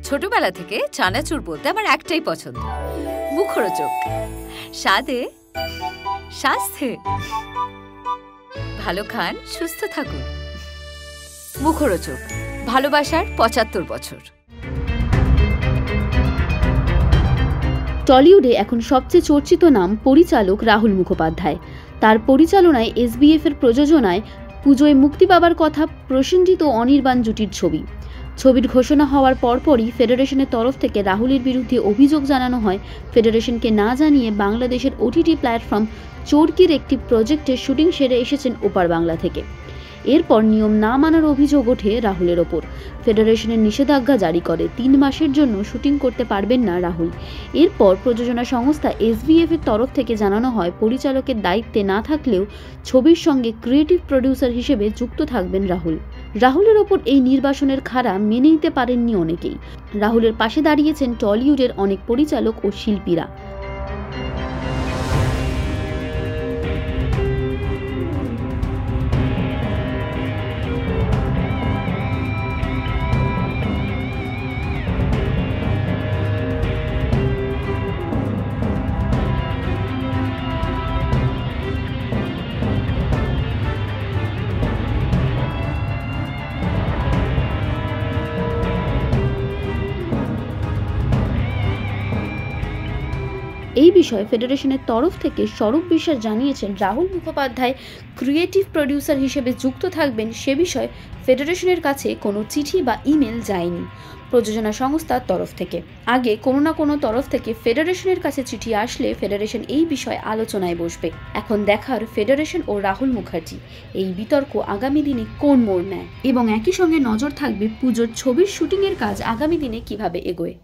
ছোটবেলা থেকে চানাচুর বলতে আমার একটাই পছন্দ, মুখরোচক, স্বাদে স্বাস্থ্যে। ভালো খান, সুস্থ থাকুন। মুখরোচক, ভালোবাসার ৭৫ বছর। টলিউডে এখন সবচেয়ে চর্চিত নাম পরিচালক রাহুল মুখোপাধ্যায়। তার পরিচালনায় SBF এর প্রযোজনায় পুজোয় মুক্তি পাবার কথা প্রসেনজিৎ ও অনির্বাণ জুটির ছবি। ছবির ঘোষণা হওয়ার পরপরই ফেডারেশনের তরফ থেকে রাহুলের বিরুদ্ধে অভিযোগ জানানো হয় ফেডারেশনকে না জানিয়ে বাংলাদেশের OTT প্ল্যাটফর্ম চরকির একটি প্রজেক্টের শুটিং সেরে এসেছেন ওপার বাংলা থেকে। এরপর নিয়ম না মানার অভিযোগ ওঠে রাহুলের ওপর। ফেডারেশনের নিষেধাজ্ঞা জারি করে ৩ মাসের জন্য শুটিং করতে পারবেন না রাহুল। এরপর প্রযোজনা সংস্থা SBF এর তরফ থেকে জানানো হয় পরিচালকের দায়িত্বে না থাকলেও ছবির সঙ্গে ক্রিয়েটিভ প্রডিউসার হিসেবে যুক্ত থাকবেন রাহুল। রাহুলের ওপর এই নির্বাসনের খাড়া মেনে নিতে পারেননি অনেকেই। রাহুলের পাশে দাঁড়িয়েছেন টলিউডের অনেক পরিচালক ও শিল্পীরা। এই বিষয়ে ফেডারেশনের তরফ থেকে স্বরূপ বিশ্বাস জানিয়েছেন রাহুল মুখোপাধ্যায় ক্রিয়েটিভ প্রডিউসার হিসেবে যুক্ত থাকবেন সে বিষয়ে ফেডারেশনের কাছে কোনো চিঠি বা ইমেল যায়নি প্রযোজনা সংস্থার তরফ থেকে। আগে কোনো না কোনো তরফ থেকে ফেডারেশনের কাছে চিঠি আসলে ফেডারেশন এই বিষয়ে আলোচনায় বসবে। এখন দেখার ফেডারেশন ও রাহুল মুখার্জি এই বিতর্ক আগামী দিনে কোন মোড় নেয়, এবং একই সঙ্গে নজর থাকবে পুজোর ছবির শুটিংয়ের কাজ আগামী দিনে কিভাবে এগোয়।